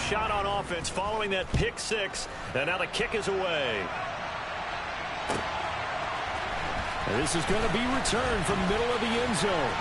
shot on offense following that pick six, and now the kick is away. And this is going to be returned from the middle of the end zone.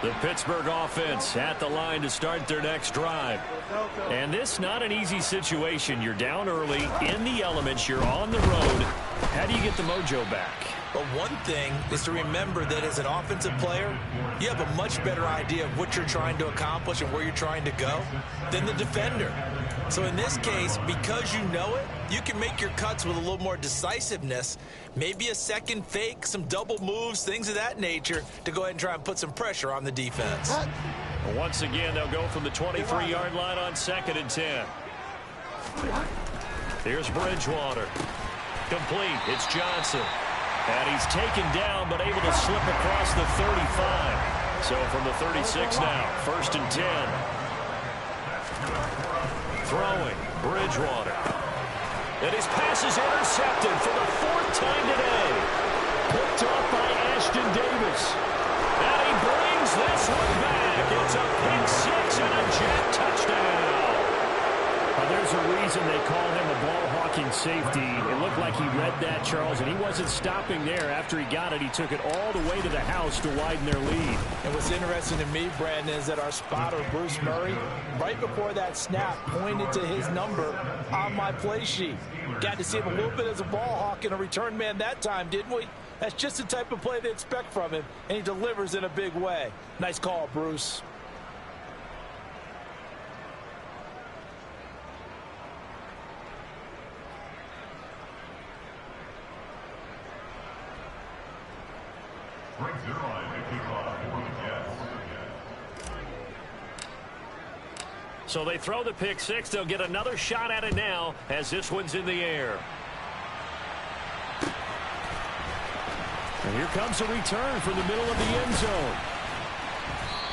The Pittsburgh offense at the line to start their next drive. And this not an easy situation. You're down early, in the elements, you're on the road. How do you get the mojo back? But one thing is to remember that as an offensive player, you have a much better idea of what you're trying to accomplish and where you're trying to go than the defender. So in this case, because you know it, you can make your cuts with a little more decisiveness, maybe a second fake, some double moves, things of that nature, to go ahead and try and put some pressure on the defense. Once again, they'll go from the 23-yard line on 2nd and 10. Here's Bridgewater. Complete. It's Johnson. And he's taken down, but able to slip across the 35. So from the 36 now, 1st and 10. Throwing, Bridgewater. And his pass is intercepted for the 4th time today. Picked off by Ashton Davis. And he brings this one back. It's a pick six and a jet touchdown. Well, there's a reason they call him a ball-hawking safety. It looked like he read that, Charles, and he wasn't stopping there. After he got it, he took it all the way to the house to widen their lead. And what's interesting to me, Brandon, is that our spotter, Bruce Murray, right before that snap, pointed to his number on my play sheet. Got to see him a little bit as a ball hawk and a return man that time, didn't we? That's just the type of play they expect from him, and he delivers in a big way. Nice call, Bruce. So they throw the pick six. They'll get another shot at it now as this one's in the air. And here comes a return from the middle of the end zone.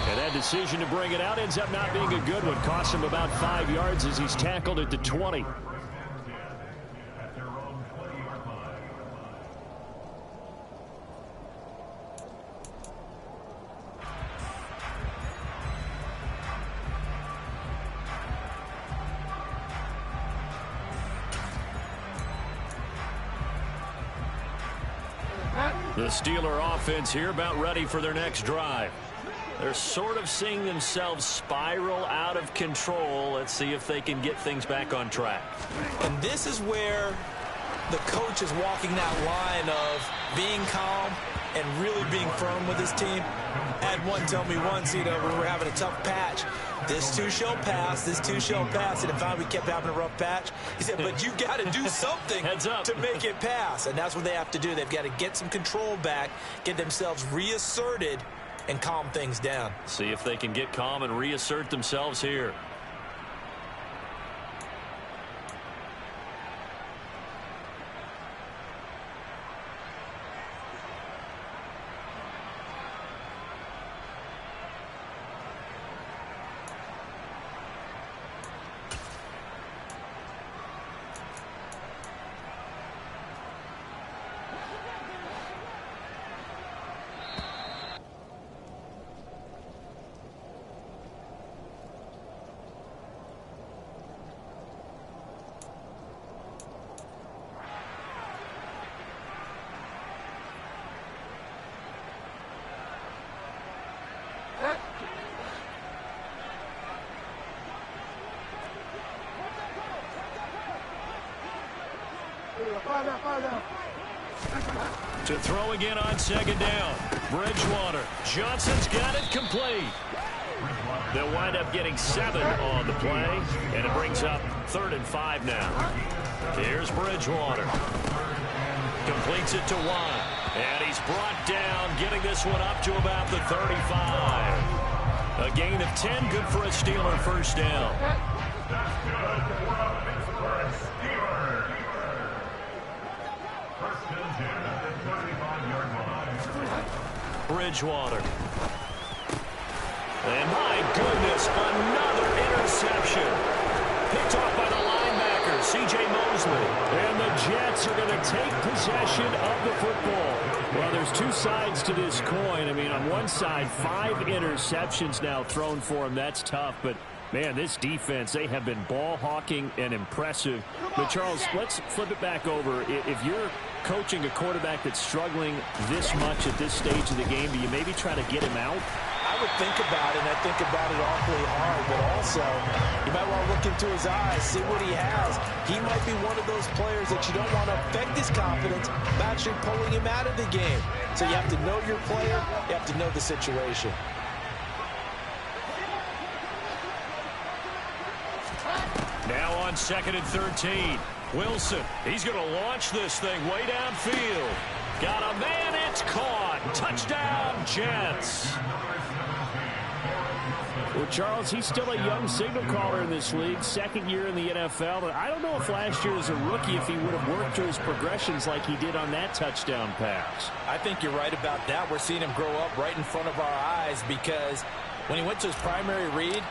And that decision to bring it out ends up not being a good one. Costs him about 5 yards as he's tackled at the 20. The Steeler offense here about ready for their next drive. They're sort of seeing themselves spiral out of control. Let's see if they can get things back on track. And this is where the coach is walking that line of being calm and really being firm with his team. I had one tell me once, when we were having a tough patch, this too shall pass, this too shall pass. And in fact, we kept having a rough patch. He said, but you got to do something to make it pass. And that's what they have to do. They've got to get some control back, get themselves reasserted, and calm things down. See if they can get calm and reassert themselves here. To throw again on second down. Bridgewater. Johnson's got it complete. They'll wind up getting 7 on the play, and it brings up 3rd and 5 now. Here's Bridgewater. Completes it to Watt. And he's brought down, getting this one up to about the 35. A gain of 10, good for a Steeler first down. Bridgewater. And my goodness, another interception. Picked off by the linebacker, C.J. Mosley. And the Jets are going to take possession of the football. Well, there's two sides to this coin. I mean, on one side, 5 interceptions now thrown for him. That's tough, but man, this defense, they have been ball hawking and impressive. But, Charles, let's flip it back over. If you're coaching a quarterback that's struggling this much at this stage of the game, do you maybe try to get him out? I would think about it, and I think about it awfully hard, but also you might want to look into his eyes, see what he has. He might be one of those players that you don't want to affect his confidence by actually pulling him out of the game. So you have to know your player, you have to know the situation. Now on 2nd and 13. Wilson, he's going to launch this thing way downfield. Got a man, it's caught. Touchdown, Jets. Well, Charles, he's still a young signal caller in this league, 2nd year in the NFL. But I don't know if last year as a rookie, if he would have worked through his progressions like he did on that touchdown pass. I think you're right about that. We're seeing him grow up right in front of our eyes because when he went to his primary read,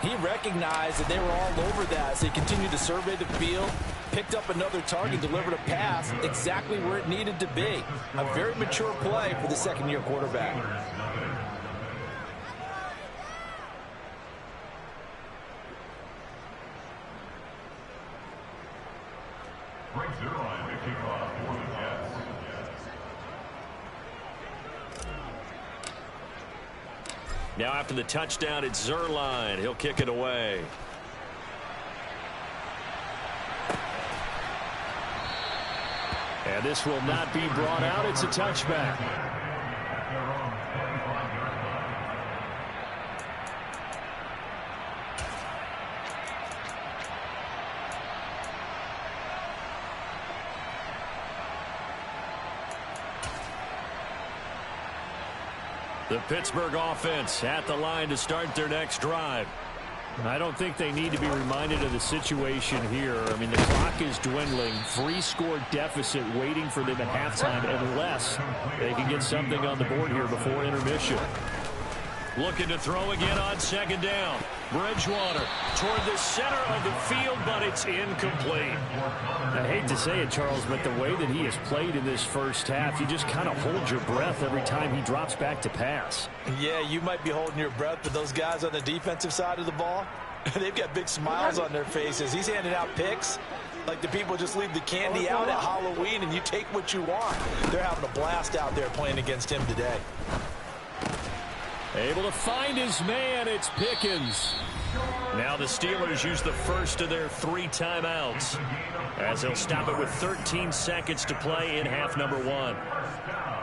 he recognized that they were all over that. So he continued to survey the field, picked up another target, delivered a pass exactly where it needed to be. A very mature play for the 2nd-year quarterback. Now after the touchdown, it's Zuerlein. He'll kick it away. And this will not be brought out. It's a touchback. The Pittsburgh offense at the line to start their next drive. I don't think they need to be reminded of the situation here. I mean, the clock is dwindling. 3-score deficit waiting for them at halftime unless they can get something on the board here before intermission. Looking to throw again on 2nd down. Bridgewater toward the center of the field, but it's incomplete. I hate to say it, Charles, but the way that he has played in this first half, you just kind of hold your breath every time he drops back to pass. Yeah, you might be holding your breath, but those guys on the defensive side of the ball, they've got big smiles on their faces. He's handing out picks like the people just leave the candy out at Halloween and you take what you want. They're having a blast out there playing against him today. Able to find his man, it's Pickens. Now the Steelers use the first of their 3 timeouts as they'll stop it with 13 seconds to play in half number 1.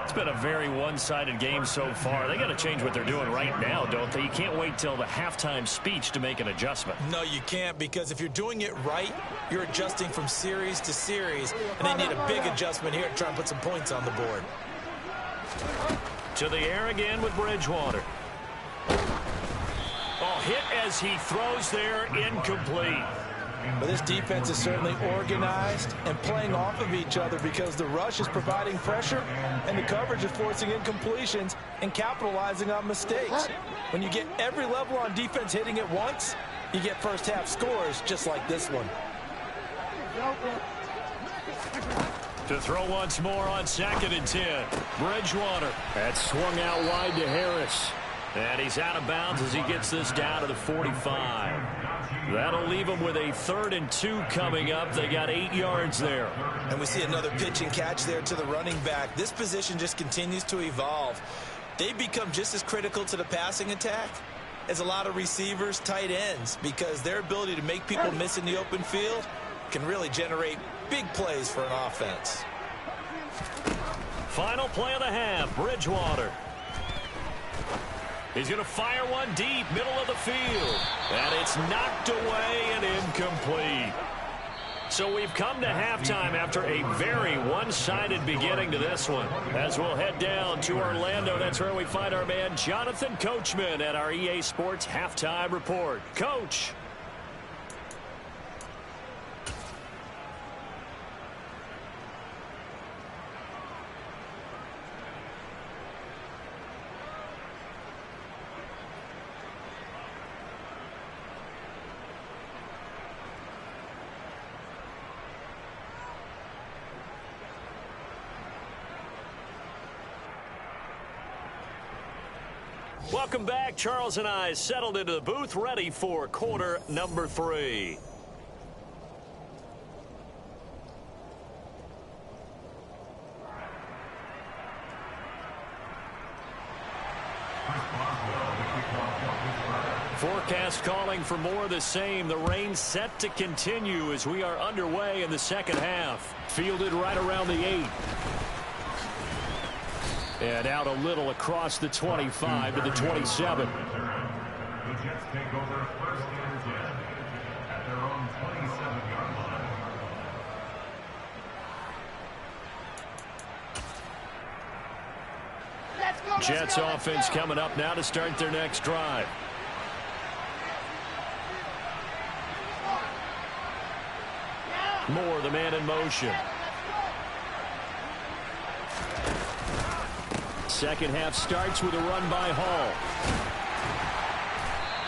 It's been a very one-sided game so far. They got to change what they're doing right now, don't they? You can't wait till the halftime speech to make an adjustment. No, you can't, because if you're doing it right, you're adjusting from series to series, and they need a big adjustment here to try and put some points on the board. To the air again with Bridgewater. Oh, hit as he throws there, incomplete. But this defense is certainly organized and playing off of each other because the rush is providing pressure and the coverage is forcing incompletions and capitalizing on mistakes. When you get every level on defense hitting at once, you get first half scores just like this one. To throw once more on 2nd and 10. Bridgewater. That swung out wide to Harris. And he's out of bounds as he gets this down to the 45. That'll leave him with a 3rd and 2 coming up. They got 8 yards there. And we see another pitch and catch there to the running back. This position just continues to evolve. They become just as critical to the passing attack as a lot of receivers, tight ends, because their ability to make people miss in the open field can really generate big plays for an offense. Final play of the half, Bridgewater. He's going to fire one deep, middle of the field. And it's knocked away and incomplete. So we've come to halftime after a very one-sided beginning to this one. As we'll head down to Orlando, that's where we find our man Jonathan Coachman at our EA Sports Halftime Report. Coach. Welcome back. Charles and I settled into the booth, ready for quarter number 3. Forecast calling for more of the same. The rain set to continue as we are underway in the second half. Fielded right around the 8. And out a little across the 25 to the 27. The Jets take over first and 10 at their own 27-yard line. Jets offense coming up now to start their next drive. Moore, the man in motion. Second half starts with a run by Hall.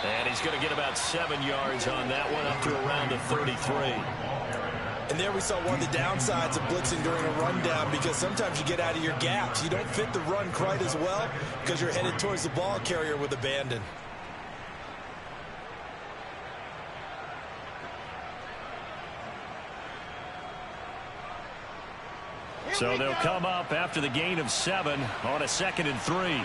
And he's going to get about 7 yards on that one, up to around the 33. And there we saw one of the downsides of blitzing during a rundown, because sometimes you get out of your gaps. You don't fit the run quite as well because you're headed towards the ball carrier with abandon. So they'll come up after the gain of 7 on a 2nd and 3.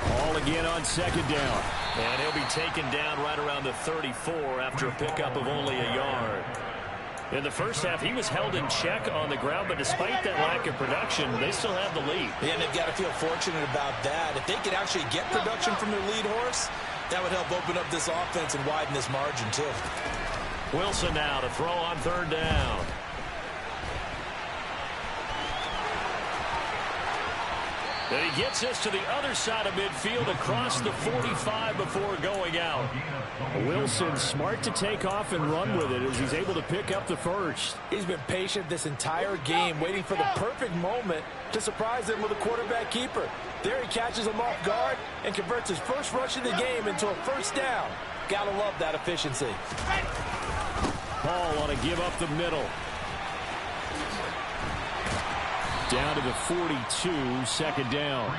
Ball again on 2nd down. And he'll be taken down right around the 34 after a pickup of only a yard. In the first half, he was held in check on the ground, but despite that lack of production, they still have the lead. Yeah, and they've got to feel fortunate about that. If they could actually get production from their lead horse, that would help open up this offense and widen this margin, too. Wilson now to throw on 3rd down. And he gets us to the other side of midfield across the 45 before going out. Wilson smart to take off and run with it as he's able to pick up the first. He's been patient this entire game, waiting for the perfect moment to surprise them with a quarterback keeper. There he catches him off guard and converts his first rush of the game into a first down. Gotta love that efficiency. Hall on a give up the middle. Down to the 42, 2nd down.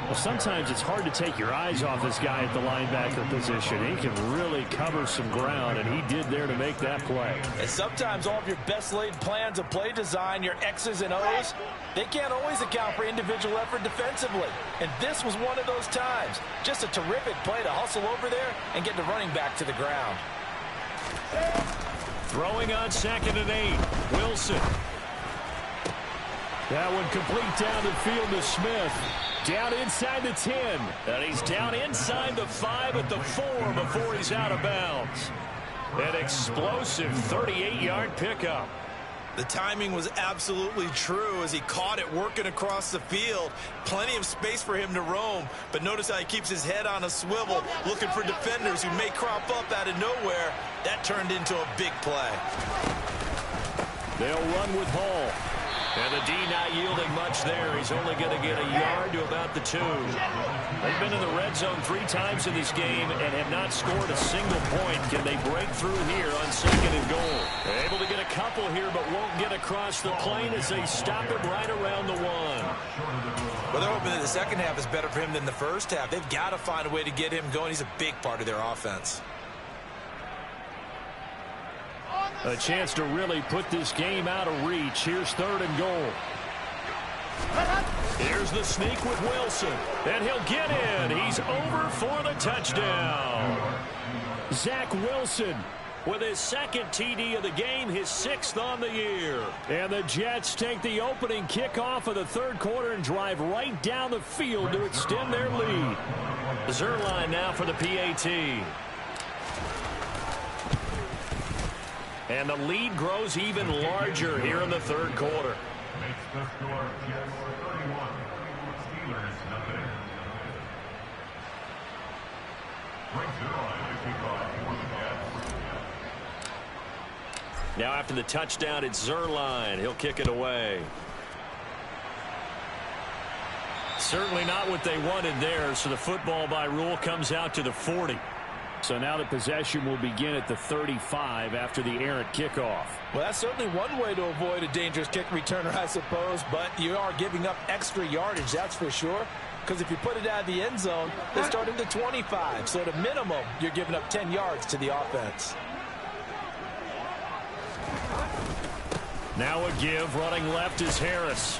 Well, sometimes it's hard to take your eyes off this guy at the linebacker position. He can really cover some ground, and he did there to make that play. And sometimes all of your best laid plans of play design, your X's and O's, they can't always account for individual effort defensively. And this was one of those times. Just a terrific play to hustle over there and get the running back to the ground. Throwing on 2nd and 8. Wilson. That one complete down the field to Smith. Down inside the 10. And he's down inside the 5 at the 4 before he's out of bounds. An explosive 38-yard pickup. The timing was absolutely true as he caught it working across the field. Plenty of space for him to roam, but notice how he keeps his head on a swivel, looking for defenders who may crop up out of nowhere. That turned into a big play. They'll run with Hall. And the D not yielding much there. He's only going to get a yard to about the 2. They've been in the red zone 3 times in this game and have not scored a single point. Can they break through here on 2nd and goal? They're able to get a couple here, but won't get across the plane as they stop him right around the 1. Well, they're hoping that the second half is better for him than the first half. They've got to find a way to get him going. He's a big part of their offense. A chance to really put this game out of reach. Here's 3rd and goal. Here's the sneak with Wilson. And he'll get in. He's over for the touchdown. Zach Wilson with his second TD of the game, his 6th on the year. And the Jets take the opening kickoff of the third quarter and drive right down the field to extend their lead. Zuerlein now for the PAT. And the lead grows even larger here in the third quarter. Makes the score Jets 31, Steelers nothing. Brings it on to kick off for the Jets. Now after the touchdown, it's Zuerlein. He'll kick it away. Certainly not what they wanted there, so the football by rule comes out to the 40. So now the possession will begin at the 35 after the errant kickoff. Well, that's certainly one way to avoid a dangerous kick returner, I suppose, but you are giving up extra yardage, that's for sure. Because if you put it out of the end zone, they start at the 25. So at a minimum, you're giving up 10 yards to the offense. Now a give, running left is Harris.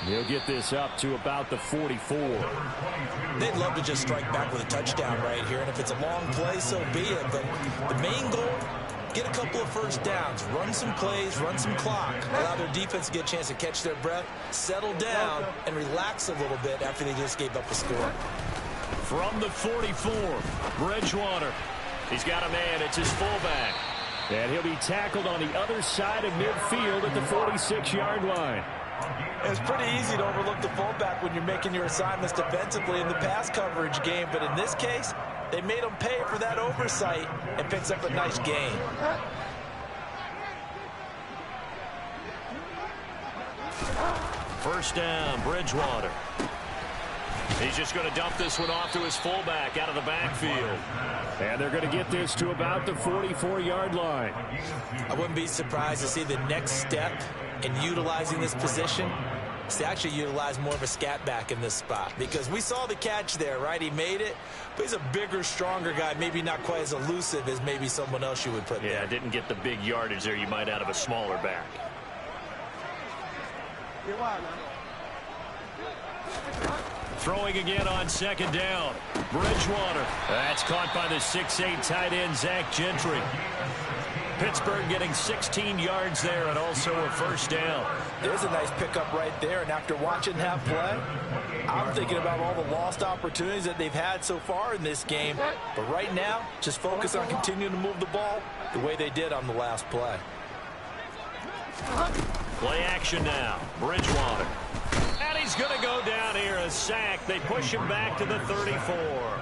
He'll get this up to about the 44. They'd love to just strike back with a touchdown right here, and if it's a long play, so be it. But the main goal, get a couple of first downs, run some plays, run some clock, allow their defense to get a chance to catch their breath, settle down, and relax a little bit after they just gave up a score. From the 44, Bridgewater. He's got a man. It's his fullback. And he'll be tackled on the other side of midfield at the 46-yard line. It's pretty easy to overlook the fullback when you're making your assignments defensively in the pass coverage game, but in this case, they made him pay for that oversight and picks up a nice gain. First down, Bridgewater. He's just going to dump this one off to his fullback out of the backfield. And they're going to get this to about the 44-yard line. I wouldn't be surprised to see the next step in utilizing this position is to actually utilize more of a scat back in this spot. Because we saw the catch there, right? He made it, but he's a bigger, stronger guy, maybe not quite as elusive as maybe someone else you would put there. Yeah, didn't get the big yardage there you might out of a smaller back. Throwing again on second down. Bridgewater. That's caught by the 6'8" tight end, Zach Gentry. Pittsburgh getting 16 yards there and also a first down. There's a nice pickup right there, and after watching that play, I'm thinking about all the lost opportunities that they've had so far in this game. But right now, just focus on continuing to move the ball the way they did on the last play. Play action now. Bridgewater. And he's going to go down here, a sack. They push him back to the 34.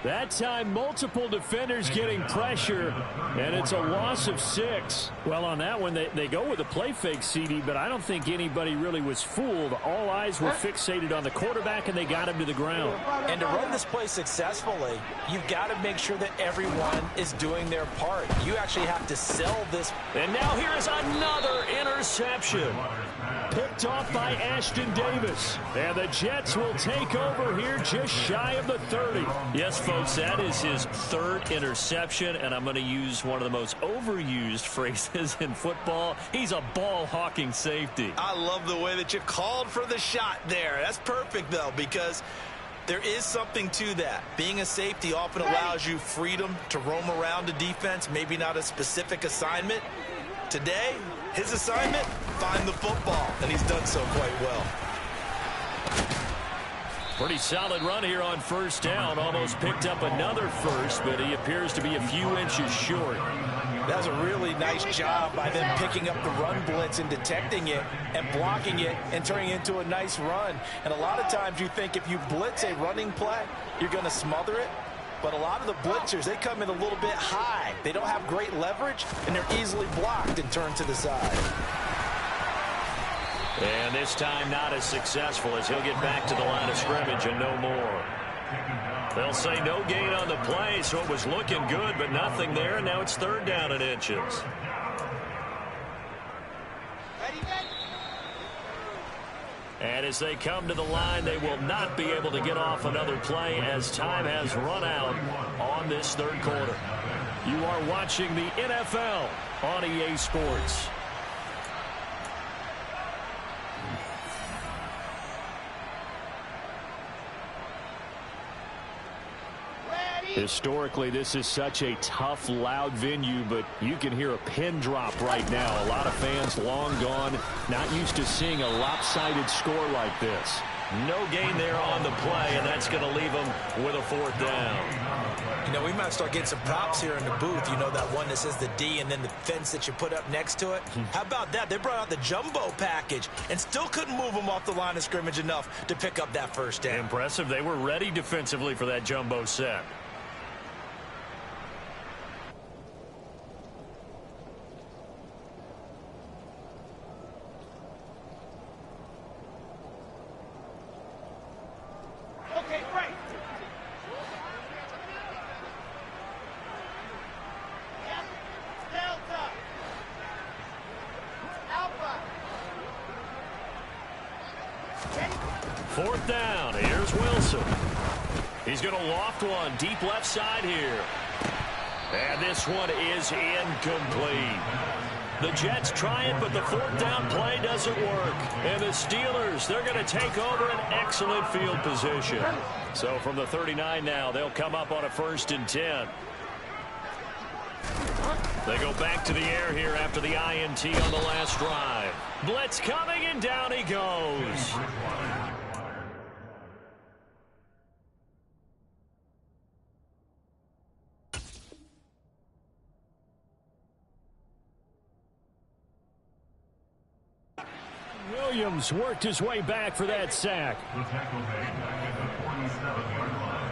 That time, multiple defenders getting pressure, and it's a loss of 6. Well, on that one, they go with a play fake, CD, but I don't think anybody really was fooled. All eyes were fixated on the quarterback, and they got him to the ground. And to run this play successfully, you've got to make sure that everyone is doing their part. You actually have to sell this. And now here is another interception. Picked off by Ashton Davis. And the Jets will take over here just shy of the 30. Yes, folks, that is his third interception, and I'm going to use one of the most overused phrases in football. He's a ball-hawking safety. I love the way that you called for the shot there. That's perfect, though, because there is something to that. Being a safety often allows you freedom to roam around the defense, maybe not a specific assignment. Today, his assignment, find the football, and he's done so quite well. Pretty solid run here on first down. Almost picked up another first, but he appears to be a few inches short. That was a really nice job by them picking up the run blitz and detecting it and blocking it and turning it into a nice run. And a lot of times you think if you blitz a running play, you're going to smother it. But a lot of the blitzers, they come in a little bit high. They don't have great leverage, and they're easily blocked and turned to the side. And this time not as successful as he'll get back to the line of scrimmage and no more. They'll say no gain on the play, so it was looking good, but nothing there, and now it's third down and inches. And as they come to the line, they will not be able to get off another play as time has run out on this third quarter. You are watching the NFL on EA Sports. Ready? Historically, this is such a tough, loud venue, but you can hear a pin drop right now. A lot of fans long gone, not used to seeing a lopsided score like this. No gain there on the play, and that's going to leave them with a 4th down. You know, we might start getting some props here in the booth. You know, that one that says the D and then the fence that you put up next to it? How about that? They brought out the jumbo package and still couldn't move them off the line of scrimmage enough to pick up that first down. Impressive. They were ready defensively for that jumbo set. Fourth down. Here's Wilson. He's going to loft one deep left side here. And this one is incomplete. The Jets try it, but the 4th down play doesn't work. And the Steelers, they're going to take over an excellent field position. So from the 39 now, they'll come up on a 1st and 10. They go back to the air here after the INT on the last drive. Blitz coming, and down he goes. Williams worked his way back for that sack. The tackle made back at the 47-yard line.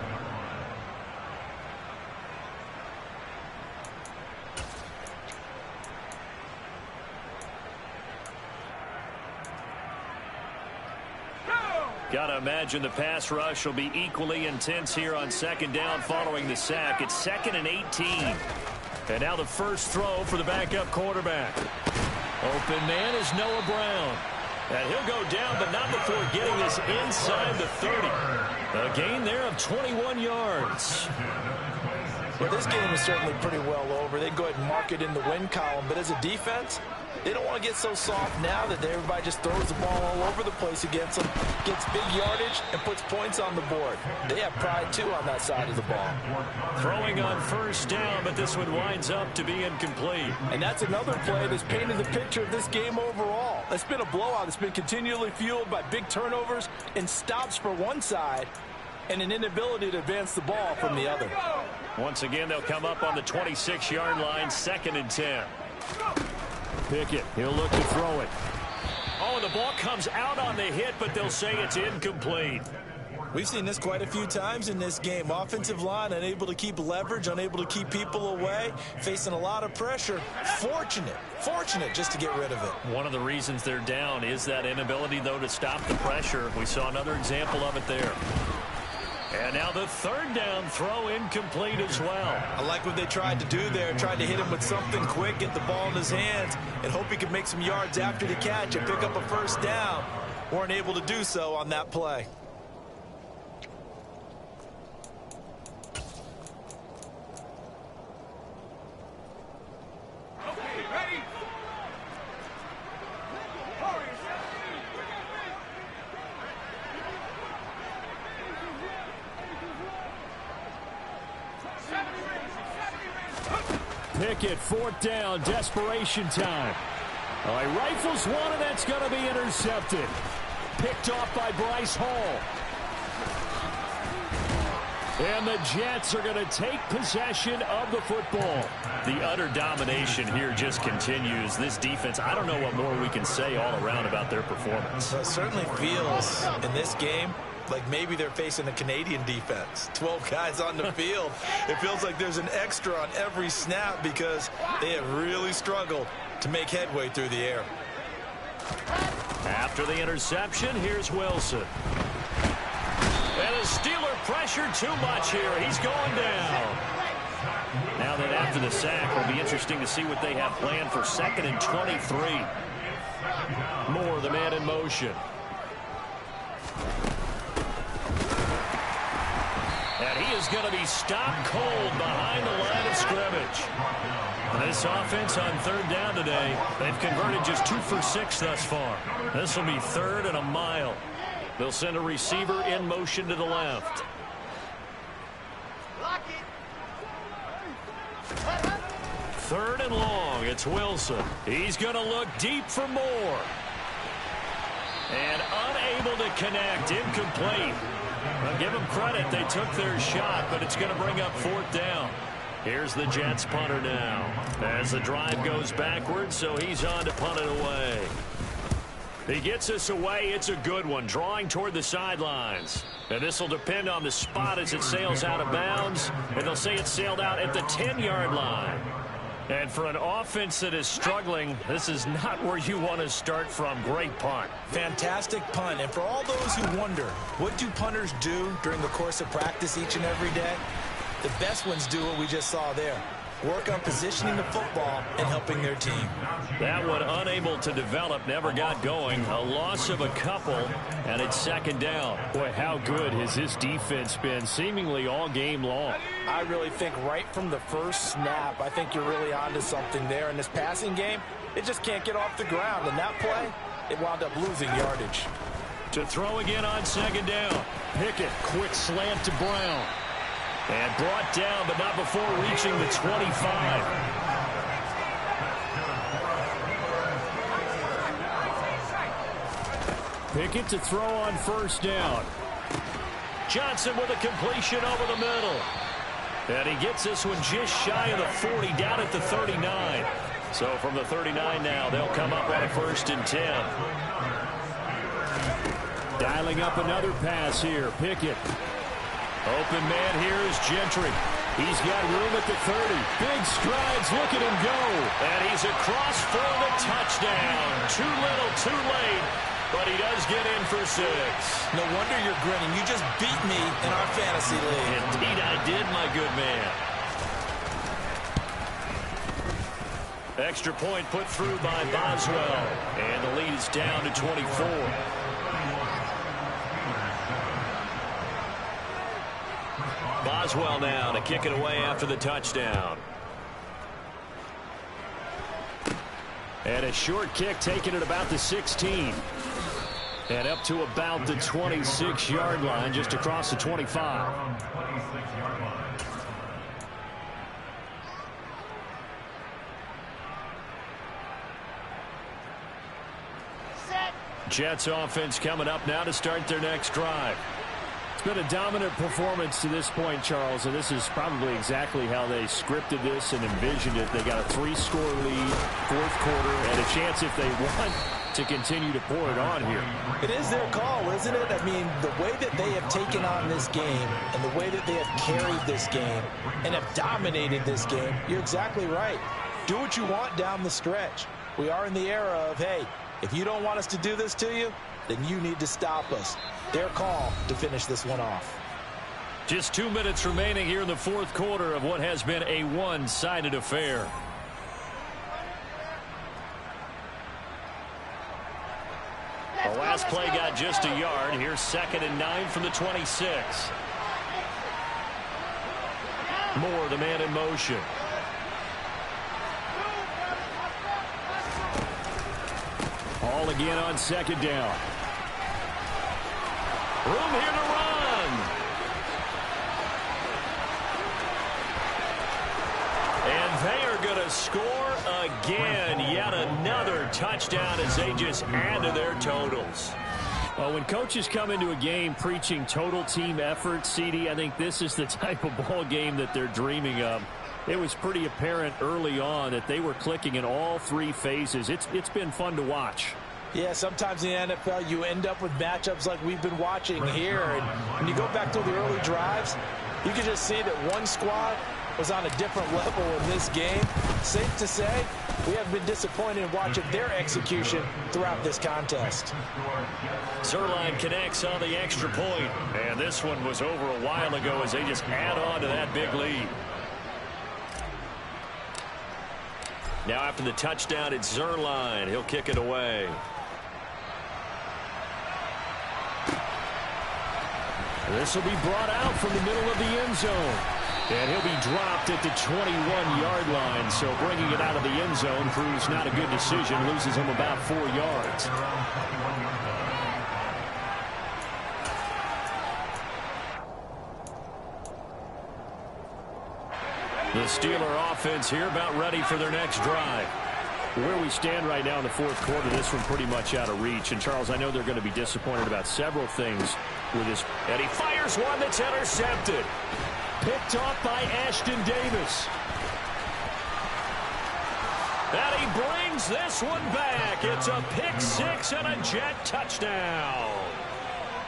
Gotta imagine the pass rush will be equally intense here on 2nd down following the sack. It's 2nd and 18. And now the first throw for the backup quarterback. Open man is Noah Brown. And he'll go down, but not before getting this inside the 30. A gain there of 21 yards. Well, this game is certainly pretty well over. They go ahead and mark it in the win column. But as a defense, they don't want to get so soft now that everybody just throws the ball all over the place against them, gets big yardage, and puts points on the board. They have pride, too, on that side of the ball. Throwing on 1st down, but this one winds up to be incomplete. And that's another play that's painted the picture of this game overall. It's been a blowout. It's been continually fueled by big turnovers and stops for one side and an inability to advance the ball from the other. Once again, they'll come up on the 26-yard line, 2nd and 10. Pickett, he'll look to throw it. Oh, the ball comes out on the hit, but they'll say it's incomplete. We've seen this quite a few times in this game. Offensive line unable to keep leverage, unable to keep people away, facing a lot of pressure. Fortunate just to get rid of it. One of the reasons they're down is that inability, though, to stop the pressure. We saw another example of it there. And now the 3rd down throw incomplete as well. I like what they tried to do there. Tried to hit him with something quick, get the ball in his hands, and hope he could make some yards after the catch and pick up a 1st down. Weren't able to do so on that play. Pickett, 4th down, desperation time. All right, rifles one, and that's going to be intercepted. Picked off by Bryce Hall. And the Jets are going to take possession of the football. The utter domination here just continues. This defense, I don't know what more we can say all around about their performance. It certainly feels in this game like maybe they're facing a Canadian defense. 12 guys on the field. It feels like there's an extra on every snap because they have really struggled to make headway through the air. After the interception, here's Wilson. And the Steeler pressure too much here. He's going down. Now then, after the sack, it'll be interesting to see what they have planned for 2nd and 23. Moore, the man in motion. And he is going to be stopped cold behind the line of scrimmage. This offense on 3rd down today, they've converted just 2 for 6 thus far. This will be 3rd and a mile. They'll send a receiver in motion to the left. Lock it. 3rd and long. It's Wilson. He's going to look deep for more. And unable to connect. Incomplete. Well, give them credit. They took their shot, but it's going to bring up 4th down. Here's the Jets punter now. As the drive goes backwards, so he's on to punt it away. He gets us away. It's a good one, drawing toward the sidelines. And this will depend on the spot as it sails out of bounds. And they'll say it sailed out at the 10-yard line. And for an offense that is struggling, this is not where you want to start from. Great punt. Fantastic punt. And for all those who wonder, what do punters do during the course of practice each and every day? The best ones do what we just saw there. Work on positioning the football and helping their team. That one unable to develop, never got going. A loss of a couple, and it's 2nd down. Boy, how good has this defense been seemingly all game long? I really think right from the first snap, I think you're really onto something there. In this passing game, it just can't get off the ground. And that play, it wound up losing yardage. To throw again on 2nd down. Pickett, quick slant to Brown. And brought down, but not before reaching the 25. Pickett to throw on 1st down. Johnson with a completion over the middle. And he gets this one just shy of the 40, down at the 39. So from the 39 now, they'll come up on a 1st and 10. Dialing up another pass here. Pickett. Open man here is Gentry. He's got room at the 30. Big strides. Look at him go. And he's across for the touchdown. Too little, too late. But he does get in for 6. No wonder you're grinning. You just beat me in our fantasy league. Indeed I did, my good man. Extra point put through by Boswell. And the lead is down to 24. Boswell now to kick it away after the touchdown. And a short kick taken at about the 16. And up to about the 26-yard line, just across the 25. Jets offense coming up now to start their next drive. It's been a dominant performance to this point, Charles, and this is probably exactly how they scripted this and envisioned it. They got a 3-score lead, 4th quarter, and a chance if they want to continue to pour it on here. It is their call, isn't it? I mean, the way that they have taken on this game and the way that they have carried this game and have dominated this game, you're exactly right. Do what you want down the stretch. We are in the era of, hey, if you don't want us to do this to you, then you need to stop us. Their call to finish this one off. Just 2 minutes remaining here in the 4th quarter of what has been a one-sided affair. The last play got just a yard. Here's 2nd and 9 from the 26. Moore, the man in motion. All again on 2nd down. Room here to run. And they are going to score again. Yet another touchdown as they just add to their totals. Well, when coaches come into a game preaching total team effort, CD, I think this is the type of ball game that they're dreaming of. It was pretty apparent early on that they were clicking in all 3 phases. It's been fun to watch. Yeah, sometimes in the NFL you end up with matchups like we've been watching here. And when you go back to the early drives, you can just see that one squad was on a different level in this game. Safe to say, we have been disappointed in watching their execution throughout this contest. Zuerlein connects on the extra point. And this one was over a while ago as they just add on to that big lead. Now after the touchdown, it's Zuerlein. He'll kick it away. This will be brought out from the middle of the end zone. And he'll be dropped at the 21-yard line. So bringing it out of the end zone proves not a good decision. Loses him about 4 yards. The Steeler offense here about ready for their next drive. Where we stand right now in the fourth quarter, this one pretty much out of reach. And, Charles, I know they're going to be disappointed about several things with this. And he fires one that's intercepted. Picked off by Ashton Davis. And he brings this one back. It's a pick six and a Jet touchdown.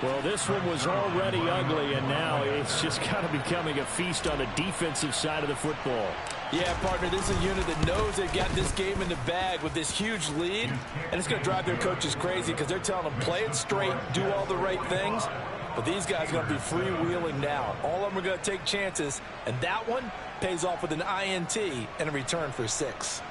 Well, this one was already ugly, and now it's just kind of becoming a feast on the defensive side of the football. Yeah, partner, this is a unit that knows they've got this game in the bag with this huge lead, and it's going to drive their coaches crazy because they're telling them play it straight, do all the right things, but these guys are going to be freewheeling now. All of them are going to take chances, and that one pays off with an INT and a return for 6.